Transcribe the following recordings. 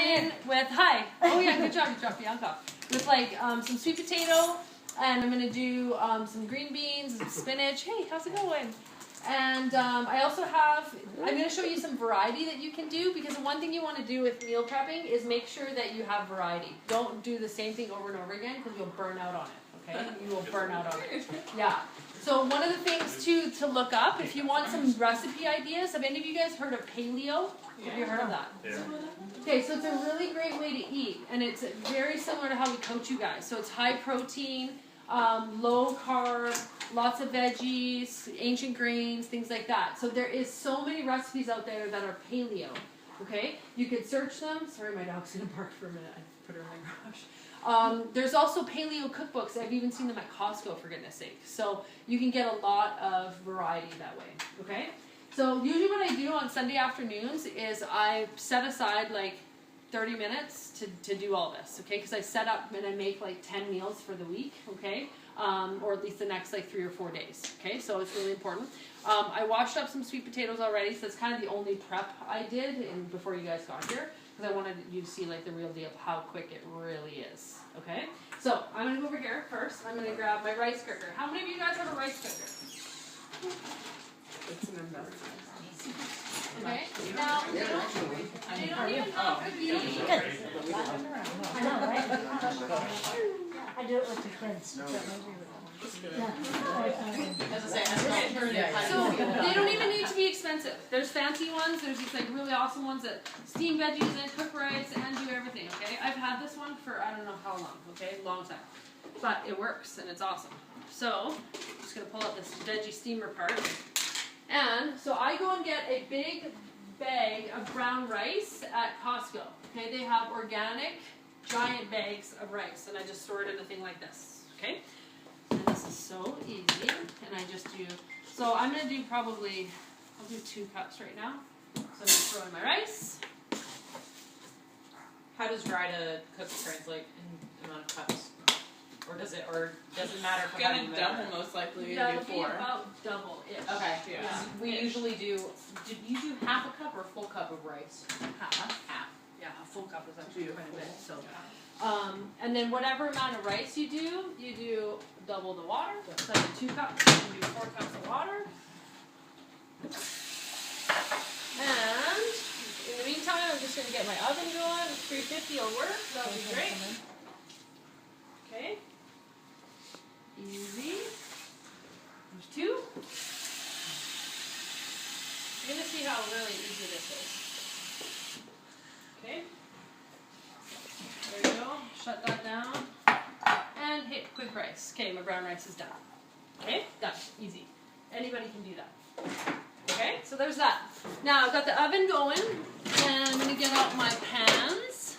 in with, hi. Oh yeah, good job, you dropped Bianca off. With like some sweet potato, and I'm gonna do some green beans, and spinach. Hey, how's it going? And I also have, I'm gonna show you some variety that you can do, because the one thing you wanna do with meal prepping is make sure that you have variety. Don't do the same thing over and over again, because you'll burn out on it, okay? You will burn out on it. Yeah. So one of the things too to look up, if you want some recipe ideas, have any of you guys heard of paleo? Have you heard of that? Yeah. Okay, so it's a really great way to eat, and it's very similar to how we coach you guys. So it's high protein, low carb, lots of veggies, ancient grains, things like that. So there is so many recipes out there that are paleo. Okay, you could search them. Sorry, my dog's gonna bark for a minute. I put her in my garage. There's also paleo cookbooks. I've even seen them at Costco, for goodness sake. So you can get a lot of variety that way. Okay. So usually what I do on Sunday afternoons is I set aside like 30 minutes to do all this, okay? Because I set up and I make like 10 meals for the week, okay? Or at least the next like 3 or 4 days, okay? So it's really important. I washed up some sweet potatoes already, so that's kind of the only prep I did before you guys got here, because I wanted you to see like the real deal of how quick it really is, okay? So I'm going to go over here first. I'm going to grab my rice cooker. How many of you guys have a rice cooker? It's an investment. Okay. Now, they don't even have to be. I know, right? I do it with the kids. So they don't even need to be expensive. There's fancy ones. There's these like really awesome ones that steam veggies and cook rice and do everything. Okay. I've had this one for I don't know how long. Okay, long time, but it works and it's awesome. So I'm just gonna pull out this veggie steamer part. And so I go and get a big bag of brown rice at Costco. Okay, they have organic giant bags of rice, and I just store it in a thing like this. Okay, and this is so easy. And I just do. So I'm gonna do probably, I'll do 2 cups right now. So I'm gonna throw in my rice. How does dry to cook translate in amount of cups? Or does it matter for how you measure? Double most likely. Yeah, Maybe it'll be 4. about double-ish. Okay. Yeah. We usually do. Did you do half a cup or a full cup of rice? Half. Yeah, a full cup is actually quite a bit. So, and then whatever amount of rice you do double the water. So 2 cups, you do 4 cups of water. And in the meantime, I'm just going to get my oven going. 350 will work. That'll be great. Okay. Easy. There's 2. You're going to see how really easy this is. Okay. There you go. Shut that down. And hit quick rice. Okay, my brown rice is done. Okay, done. Easy. Anybody can do that. Okay, so there's that. Now I've got the oven going, and I'm going to get out my pans.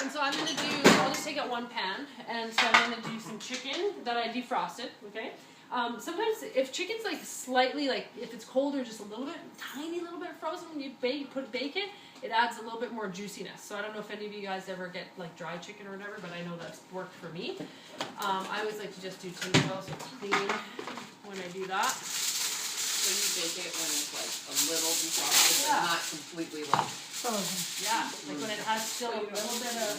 And so I'm going to do, I'll just take out 1 pan, and so I'm going to do some chicken that I defrosted, okay? Sometimes if chicken's like slightly, like if it's cold or just a little bit, tiny little bit frozen when you bake it, it adds a little bit more juiciness. So I don't know if any of you guys ever get like dry chicken or whatever, but I know that's worked for me. I always like to just do tomatoes clean when I do that. So you bake it when it's like a little defrosted, Yeah. but not completely like Frozen. Yeah, like when it has still a little bit of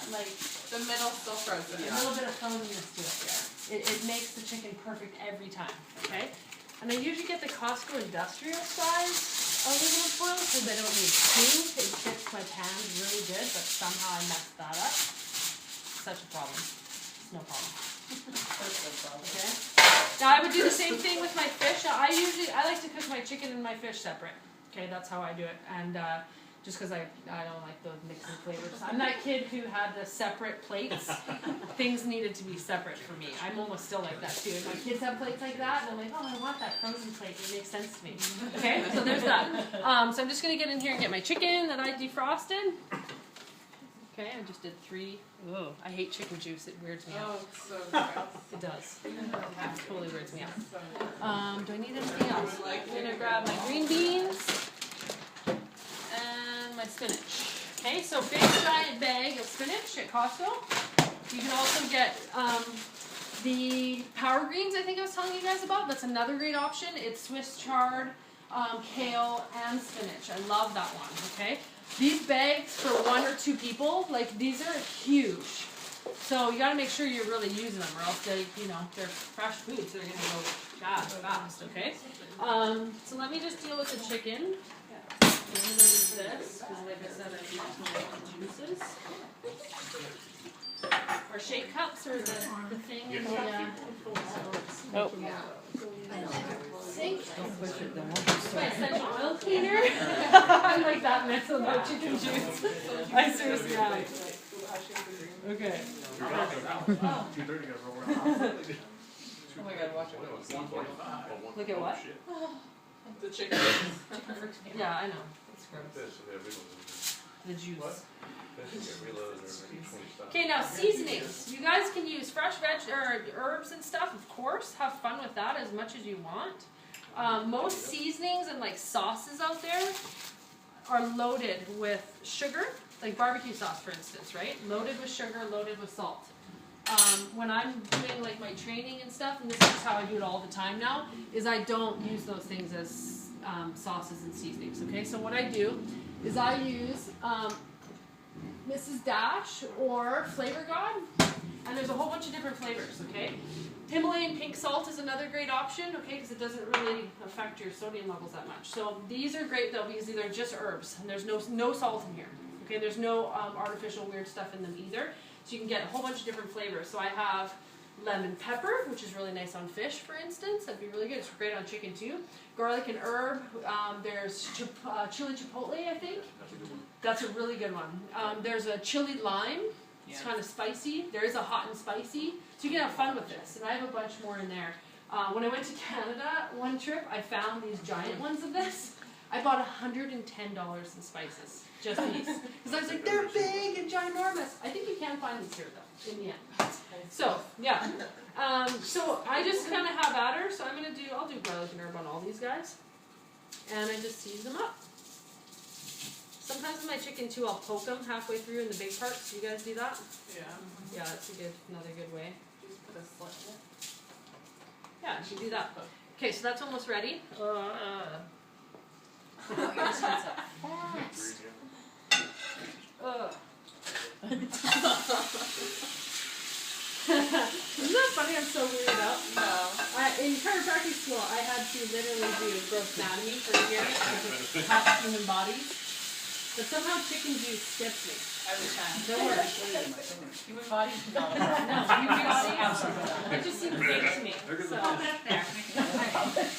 like the middle still frozen. a little bit of froziness to it. Yeah. It makes the chicken perfect every time. Okay, and I usually get the Costco industrial size aluminum foil because I don't need 2. It fits my pan really good, but somehow I messed that up. Such a problem. It's no problem. Okay. Now I would do the same thing with my fish. I like to cook my chicken and my fish separate. Okay, that's how I do it, and just because I don't like the mixing flavors. I'm that kid who had the separate plates. Things needed to be separate for me. I'm almost still like that too. And my kids have plates like that, and I'm like, oh, I want that frozen plate. It makes sense to me. Okay, so there's that. So I'm just gonna get in here and get my chicken that I defrosted. Okay, I just did 3. Ooh, I hate chicken juice. It weirds me out. Oh, it's so gross. It does. It totally weirds me out. Do I need anything else? I'm going to grab my green beans and my spinach. Okay, so big giant bag of spinach at Costco. You can also get the power greens I think I was telling you guys about. That's another great option. It's Swiss chard. kale, and spinach. I love that one, okay? These bags for 1 or 2 people, like these are huge. So you gotta make sure you're really using them or else they, you know, they're fresh food, so they're gonna go fast, okay? So let me just deal with the chicken. I'm gonna use this, because like I said, I need some juices. Our shake cups are the thing in the sink. My essential oil cleaner. I like that mess of no chicken juice. I seriously am. Okay. Oh my god, watch it. Look at what? The chicken. Yeah, I know. It's gross. The juice. Okay, now seasonings. You guys can use fresh veg or herbs and stuff, of course. Have fun with that as much as you want. Most seasonings and like sauces out there are loaded with sugar, like barbecue sauce, for instance, right? Loaded with sugar, loaded with salt. When I'm doing like my training and stuff, and this is how I do it all the time now, is I don't use those things as sauces and seasonings. Okay, so what I do is I use Mrs. Dash or Flavor God, and there's a whole bunch of different flavors, okay? Himalayan pink salt is another great option, okay, because it doesn't really affect your sodium levels that much. So these are great though because these are just herbs, and there's no salt in here, okay? There's no artificial weird stuff in them either, so you can get a whole bunch of different flavors. So I have lemon pepper, which is really nice on fish, for instance. That'd be really good. It's great on chicken too. Garlic and herb. There's chili chipotle, I think. That's a really good one. There's a chili lime. It's kind of spicy. There is a hot and spicy. So you can have fun with this. And I have a bunch more in there. When I went to Canada one trip, I found these giant ones of this. I bought $110 in spices. Just these. Because I was like, they're big and ginormous. I think you can find these here though, in the end. So, yeah. So I just kind of have at her. So I'll do garlic and herb on all these guys. And I just season them up. Sometimes with my chicken too, I'll poke them halfway through in the big parts. You guys do that? Yeah. Yeah, that's another good way. Just put a slit in it. Yeah, you do that. Okay, so that's almost ready. Isn't that funny? I'm so weirded out. No. In chiropractic school, I had to literally do growth anatomy for a year to test human bodies. But somehow chicken juice skips me. Every time. Don't worry. Human body? No. No, human body, absolutely. It just seems fake to me. So.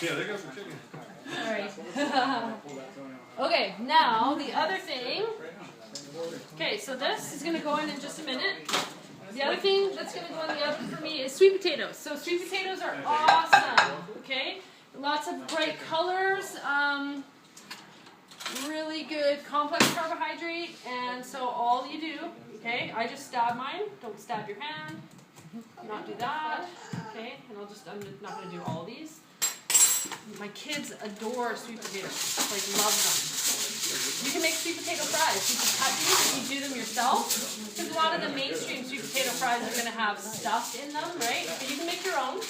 Yeah, they got some chicken. Alright. Okay, now the other thing. Okay, so this is going to go in just a minute. The other thing that's going to go in the oven for me is sweet potatoes. So sweet potatoes are awesome, okay? Lots of bright colors, really good complex carbohydrate, and so all you do, okay, I just stab mine. Don't stab your hand. Do not do that, okay? And I'm not going to do all these. My kids adore sweet potatoes, like love them. You can make sweet potato fries. You can cut these and you do them yourself. Because a lot of the mainstream sweet potato fries are going to have stuff in them, right? But you can make your own.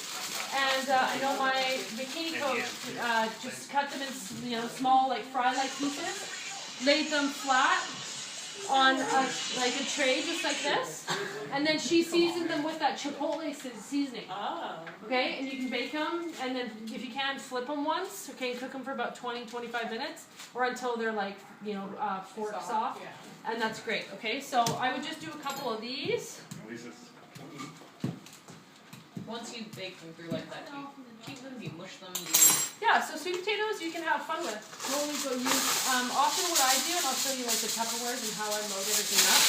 And I know my bikini coach just cut them in small, like fry-like pieces, laid them flat on a tray just like this, and then she seasoned them with that chipotle seasoning. Oh. Okay, and you can bake them, and then if you can, flip them once. Okay, cook them for about 20-25 minutes, or until they're like fork soft, Yeah. and that's great. Okay, so I would just do a couple of these. Once you bake them through like that, you keep them, you mush them, Yeah, so sweet potatoes you can have fun with. Only go use. Often what I do, and I'll show you like the Tupperwares and how I load everything up.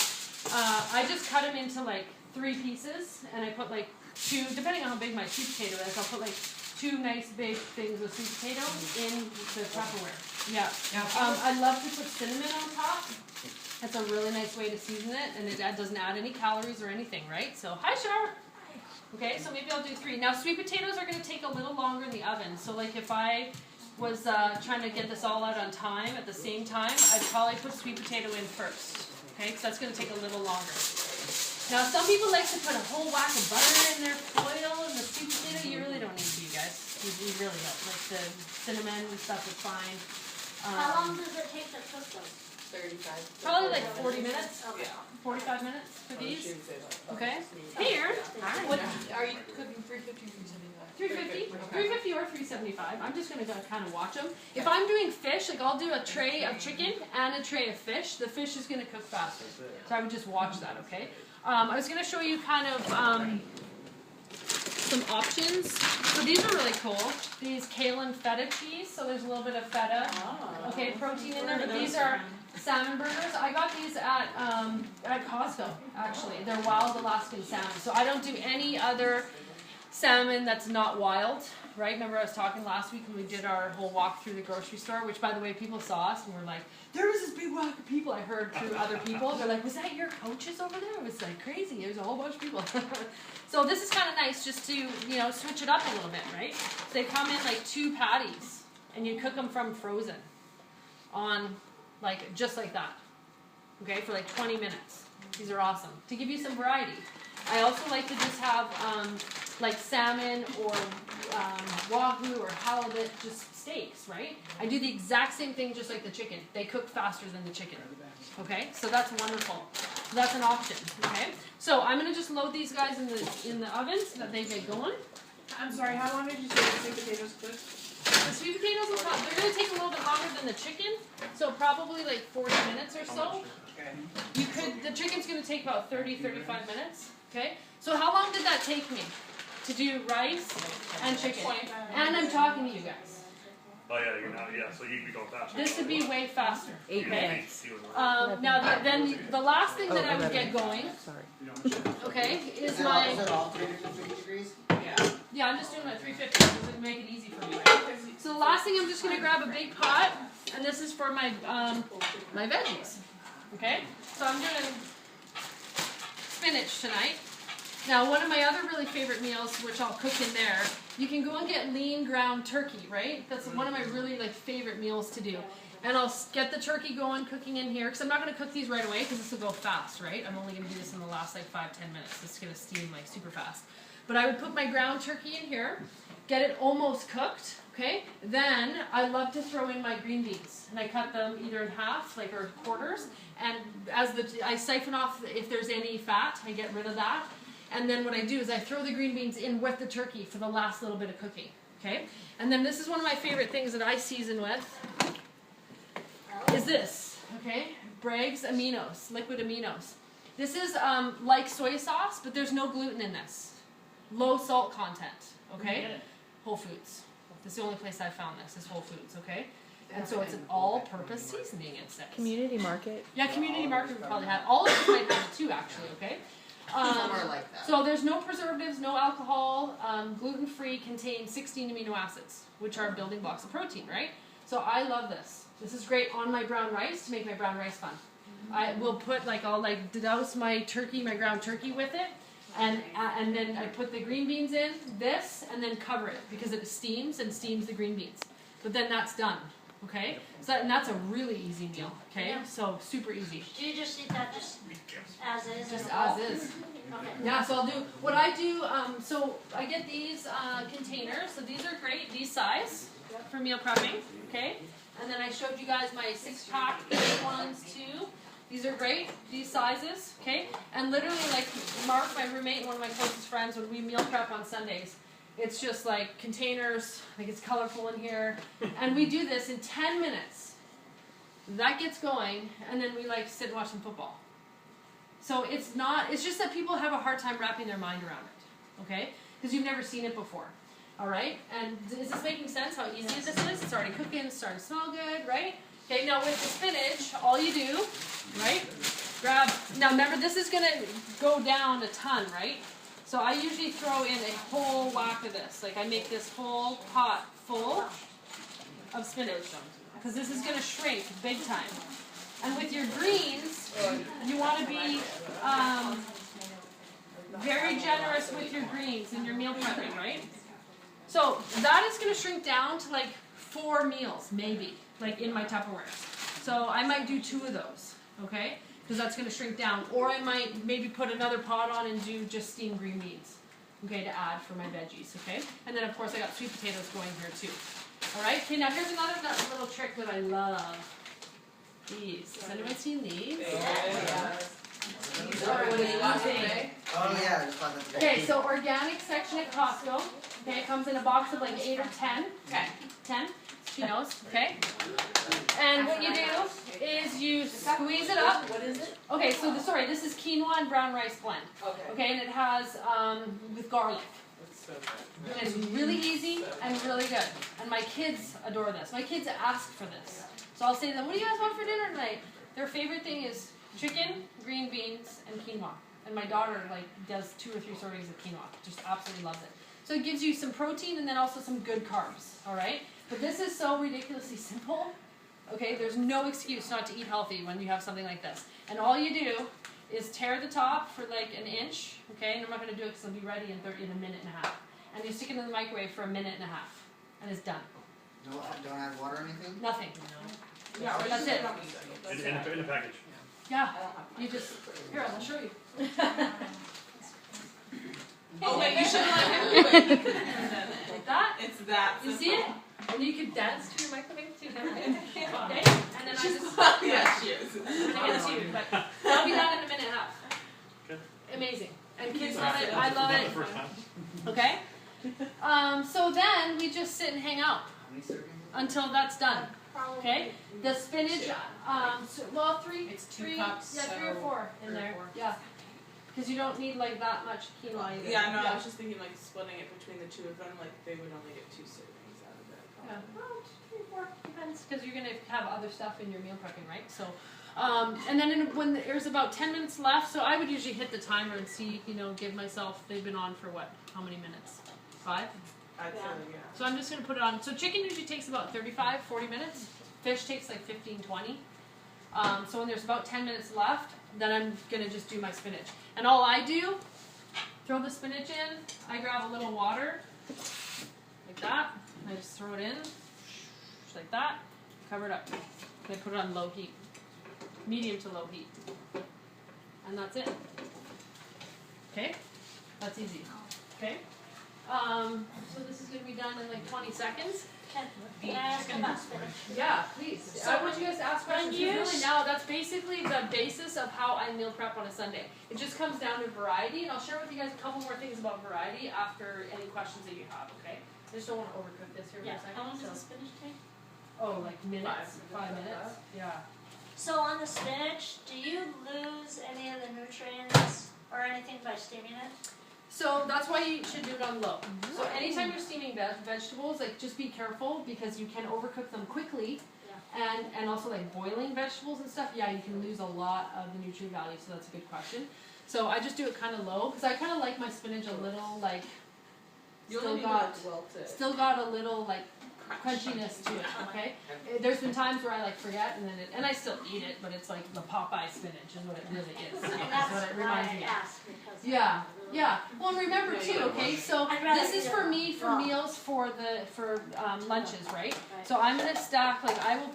I just cut them into like 3 pieces, and I put like 2, depending on how big my sweet potato is, I'll put like 2 nice big things of sweet potato in the Tupperware. Yeah. I love to put cinnamon on top. That's a really nice way to season it, and it doesn't add any calories or anything, right? So, hi, Char. Okay, so maybe I'll do 3. Now, sweet potatoes are going to take a little longer in the oven. So, like, if I was trying to get this all out on time at the same time, I'd probably put sweet potato in first. Okay, because that's going to take a little longer. Now, some people like to put a whole whack of butter in their foil and the sweet potato. You really don't need to, you guys. We really don't. Like the cinnamon and stuff is fine. How long does it take to cook those? 35. Probably like 40 minutes, Okay. 45 minutes for these. Okay. Hey, Aaron. What? Are you cooking 350 or 375? 350, 350 or 375. I'm just gonna kind of watch them. If I'm doing fish, like I'll do a tray of chicken and a tray of fish. The fish is gonna cook faster, so I would just watch that. Okay. I was gonna show you kind of some options. So these are really cool. These kale and feta cheese. So there's a little bit of feta. Okay, protein in there. But these are salmon burgers. I got these at Costco. Actually, they're wild Alaskan salmon. So I don't do any other salmon that's not wild, right? Remember I was talking last week when we did our whole walk through the grocery store, which by the way, people saw us and were like, there was this big whack of people. I heard through other people. They're like, was that your coaches over there? It was like crazy. There's a whole bunch of people. So this is kind of nice just to, you know, switch it up a little bit, right? So they come in like 2 patties and you cook them from frozen on like, just like that. Okay, for like 20 minutes. These are awesome. To give you some variety. I also like to just have like salmon or wahoo or halibut, just steaks, right? I do the exact same thing just like the chicken. They cook faster than the chicken. Okay, so that's wonderful. So that's an option. Okay, so I'm gonna just load these guys in the oven so that they get going. I'm sorry, how long did you say the sweet potatoes cook? The sweet potatoes will they're gonna take a little bit longer than the chicken, so probably like 40 minutes or so. Okay. The chicken's gonna take about 30-35 minutes. Okay, so how long did that take me to do rice and chicken? And I'm talking to you guys. Oh yeah, you're not. Yeah, so you'd be going faster. This would be way faster. 8 minutes. Now then the last thing that I would get going, okay, is my. Is it all 350 degrees? Yeah, I'm just doing my 350 because it make it easy for me. Right? So the last thing, I'm just gonna grab a big pot, and this is for my my veggies. Okay, so I'm doing spinach tonight. Now, one of my other really favorite meals, which I'll cook in there, you can go and get lean ground turkey, right? That's one of my really like favorite meals to do. And I'll get the turkey going, cooking in here, because I'm not going to cook these right away, because this will go fast, right? I'm only going to do this in the last like 5-10 minutes. This is going to steam like super fast. But I would put my ground turkey in here, get it almost cooked, okay? Then I love to throw in my green beans, and I cut them either in half, like or quarters. And as I siphon off if there's any fat, I get rid of that. And then what I do is I throw the green beans in with the turkey for the last little bit of cooking, okay? And then this is one of my favorite things that I season with, is this, okay? Bragg's Aminos, liquid aminos. This is like soy sauce, but there's no gluten in this. Low salt content, okay? Whole Foods. This is the only place I found this, is Whole Foods, okay? And so it's an all-purpose seasoning, it says. Community market. Yeah, Community Market would probably have. All of them might have it too, actually, okay? Some are like that. So there's no preservatives, no alcohol, gluten-free, contains 16 amino acids, which are building blocks of protein, right? So I love this. This is great on my brown rice to make my brown rice fun. I will put I'll like douse my turkey, my ground turkey with it, and then I put the green beans in this, and then cover it because it steams and steams the green beans. But then that's done. Okay, so and that's a really easy meal. Okay, Yeah. So super easy. Do you just eat that just as is? Just in a bowl? as is. Okay. Yeah, so I'll do, what I do, so I get these containers, so these are great, these size for meal prepping, okay? And then I showed you guys my 6-pack ones too. These are great, these sizes, okay? And literally like Mark, my roommate, and one of my closest friends, when we meal prep on Sundays, it's just like containers, like it's colorful in here. And we do this in 10 minutes. That gets going, and then we like sit and watch some football. So it's just that people have a hard time wrapping their mind around it, okay? Because you've never seen it before, all right? And is this making sense how easy this is? It's already cooking, it's starting to smell good, right? Okay, now with the spinach, all you do, right, now remember this is going to go down a ton, right? So I usually throw in a whole whack of this. Like I make this whole pot full of spinach because this is going to shrink big time. And with your greens, you want to be very generous with your greens in your meal prepping, right? So that is going to shrink down to like 4 meals, maybe, like in my Tupperware. So I might do 2 of those, okay? Because that's going to shrink down. Or I might maybe put another pot on and do just steamed green beans. okay, to add for my veggies, okay? And then of course I got sweet potatoes going here too. Alright, okay, now here's another little trick that I love. These. Has anyone seen these? Yeah. These are amazing. Oh yeah, I just thought that's great. Okay, so organic section at Costco. Okay, it comes in a box of like 8 or 10. Okay, 10. She knows. Okay. And what you do is you squeeze it up. What is it? Okay, so this is quinoa and brown rice blend. Okay. Okay, and it has with garlic. It's so good. And it's really easy and really good. And my kids adore this. My kids ask for this. So I'll say to them, what do you guys want for dinner tonight? Their favorite thing is chicken, green beans, and quinoa. And my daughter does 2 or 3 servings of quinoa. Just absolutely loves it. So it gives you some protein and then also some good carbs. All right? But this is so ridiculously simple. Okay? There's no excuse not to eat healthy when you have something like this. And all you do is tear the top for like an inch. Okay? And I'm not going to do it because it'll be ready in a minute and a half. And you stick it in the microwave for a minute and a half. And it's done. No, don't add water or anything? Nothing. Yeah, or That's just it. In the package. Yeah. You just, here, I'll show you. Oh wait, you should let him do it. Like that. It's that You simple. see it? And you can dance to your microwave too. Okay? And then I just, Yeah, she is. I'm gonna get to you, but that'll be done in a minute and a half. Okay. Amazing. And kids love it. I love Not the it. first time. Okay? So then we just sit and hang out How many servings? until that's done. Okay? The spinach, well, three, It's 2 three, cups, yeah, 3 or so 4 in 3 or there. 4. Yeah. Because you don't need like that much quinoa either. Yeah, no, I was just thinking like splitting it between the 2 of them, like they would only get 2 servings out of it. Yeah. Well, 3 or 4 depends, because you're gonna have other stuff in your meal prepping, right? So, and then when there's about 10 minutes left, so I would usually hit the timer and see, give myself. They've been on for what? How many minutes? 5. I'd say, yeah. So I'm just gonna put it on. So chicken usually takes about 35, 40 minutes. Fish takes like 15, 20. So when there's about 10 minutes left, then I'm gonna just do my spinach. And all I do, throw the spinach in. I grab a little water, like that. And I just throw it in, just like that. Cover it up. I put it on low heat, medium to low heat, and that's it. Okay, that's easy. Okay. So this is gonna be done in like 20 seconds. Can I ask about spinach? Yeah, please. So I want you guys to ask questions. when you Really now, that's basically the basis of how I meal prep on a Sunday. It just comes down to variety, and I'll share with you guys a couple more things about variety after any questions that you have, okay? I just don't want to overcook this here Yeah. for a second. How long does the so- spinach take? Oh, like minutes? 5 5 minutes? Yeah. So on the spinach, do you lose any of the nutrients or anything by steaming it? So that's why you should do it on low. So anytime you're steaming vegetables, like just be careful because you can overcook them quickly. And also like boiling vegetables and stuff, yeah, you can lose a lot of the nutrient value, so that's a good question. So I just do it kind of low, because I kind of like my spinach a little like, still got a little like crunchiness to it, okay? There's been times where I like forget and I still eat it, but it's like the Popeye spinach is what it really is. And That's that's what it why reminds I me of. asked, because Yeah, I really yeah. Well, and remember too, okay, so I'd rather this is eat for it me for raw. meals for lunches, right? Right. So I'm gonna stack, like I will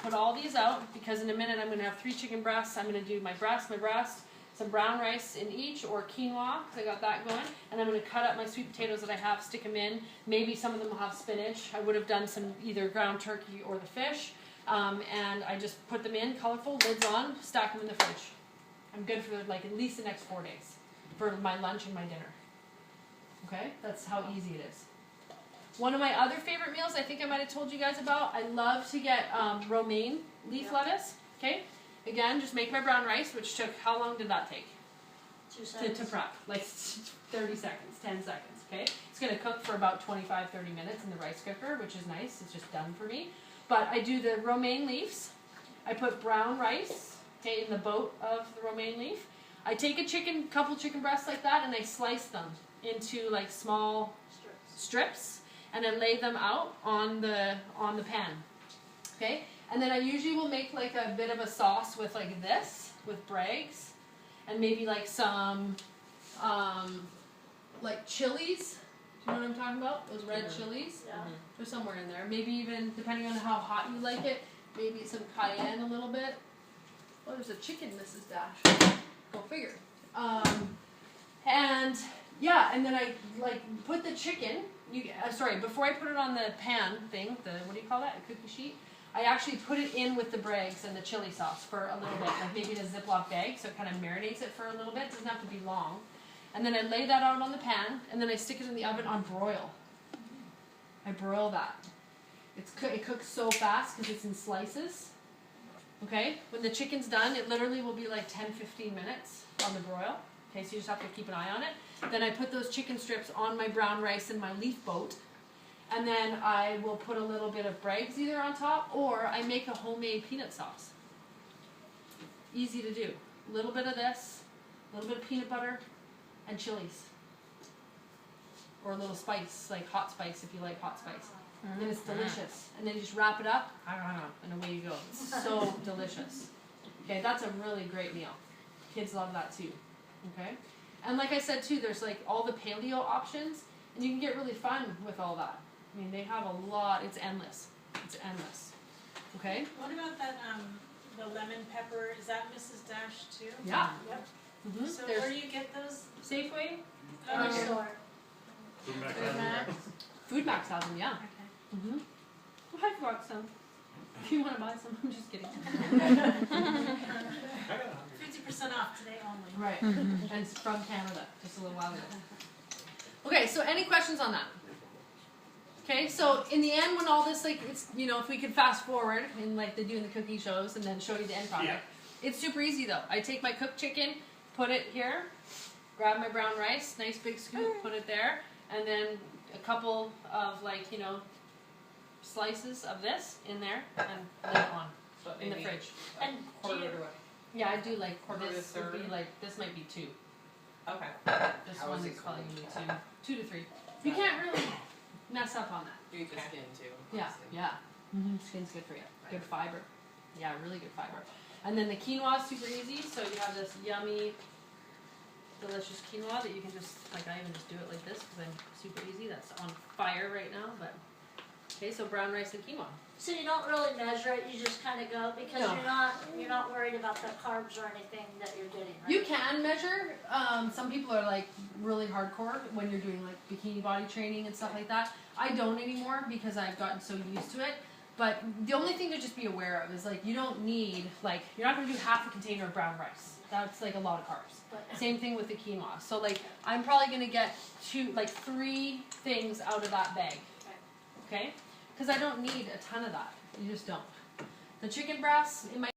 put all these out because in a minute I'm gonna have 3 chicken breasts. I'm gonna do my breast, some brown rice in each, or quinoa, because I got that going. And I'm gonna cut up my sweet potatoes that I have, stick them in. Maybe some of them will have spinach. I would have done some either ground turkey or the fish. And I just put them in, colorful, lids on, stack them in the fridge. I'm good for like at least the next 4 days for my lunch and my dinner. Okay, that's how easy it is. One of my other favorite meals, I think I might have told you guys about, I love to get romaine leaf lettuce. Okay, again, just make my brown rice, which took, how long did that take 2 seconds. to prep? Like 30 seconds, 10 seconds. Okay, it's going to cook for about 25, 30 minutes in the rice cooker, which is nice. It's just done for me. But I do the romaine leaves. I put brown rice, okay, in the boat of the romaine leaf. I take a couple chicken breasts like that, and I slice them into like small strips, and I lay them out on the pan. Okay, and then I usually will make like a bit of a sauce with like this, with Bragg's, and maybe like some like chilies. Do you know what I'm talking about? Those red chilies. Yeah. They're somewhere in there. Maybe even, depending on how hot you like it, maybe some cayenne a little bit. Oh, there's a chicken, Mrs. Dash. Go figure. And Yeah, and then I like put the chicken. Before I put it on the pan thing, what do you call that? A cookie sheet. I actually put it in with the brags and the chili sauce for a little bit, like maybe in a Ziploc bag, so it kind of marinates it for a little bit. It doesn't have to be long. And then I lay that out on the pan, and then I stick it in the oven on broil. I broil that. It cooks so fast because it's in slices. Okay, when the chicken's done, it literally will be like 10-15 minutes on the broil. Okay, so you just have to keep an eye on it. Then I put those chicken strips on my brown rice in my leaf boat. And then I will put a little bit of Bragg's either on top, or I make a homemade peanut sauce. Easy to do. A little bit of this, a little bit of peanut butter, and chilies. Or a little spice, like hot spice if you like hot spice. And it's delicious. And then you just wrap it up, and away you go. It's so delicious. Okay, that's a really great meal. Kids love that too. Okay? And like I said too, there's like all the paleo options, and you can get really fun with all that. I mean, they have a lot. It's endless. It's endless. Okay? What about that, the lemon pepper, is that Mrs. Dash too? Yeah. Yep. Mm-hmm. So There's where do you get those? Safeway. Dollar store. Food Max Food has them. Max. Food Max has them, yeah. Okay. Mm-hmm. Well, I've brought some. If you want to buy some, I'm just kidding. 50% off today only. Right. And it's from Canada, just a little while ago. Okay, so any questions on that? Okay, so in the end, when all this, like, it's, you know, if we could fast forward and like they do in the cooking shows and then show you the end product, it's super easy though. I take my cooked chicken, put it here, grab my brown rice, nice big scoop, put it there, and then a couple of like, you know, slices of this in there and lid it on So in the maybe fridge. a And quarter do you- to what? Yeah, I do like Quarter to this would be third? like, this might be 2. Okay. This How one is it is probably cooked? gonna be 2 to 3. You can't really mess up on that. You eat the skin too. Yeah, obviously. yeah. Skin's good for you. Good fiber. Yeah, really good fiber. And then the quinoa is super easy. So you have this yummy, delicious quinoa that you can just, like I even just do it like this because I'm super easy. That's on fire right now. But okay, so brown rice and quinoa. So you don't really measure it, you just kind of go because No. you're not worried about the carbs or anything that you're getting, right? You can measure. Some people are like really hardcore when you're doing like bikini body training and stuff like that. I don't anymore because I've gotten so used to it. But the only thing to just be aware of is like you don't need, like, you're not going to do half a container of brown rice. That's like a lot of carbs. But- Same thing with the quinoa. So like I'm probably going to get 3 things out of that bag. Okay? Because I don't need a ton of that. You just don't. The chicken breasts, it might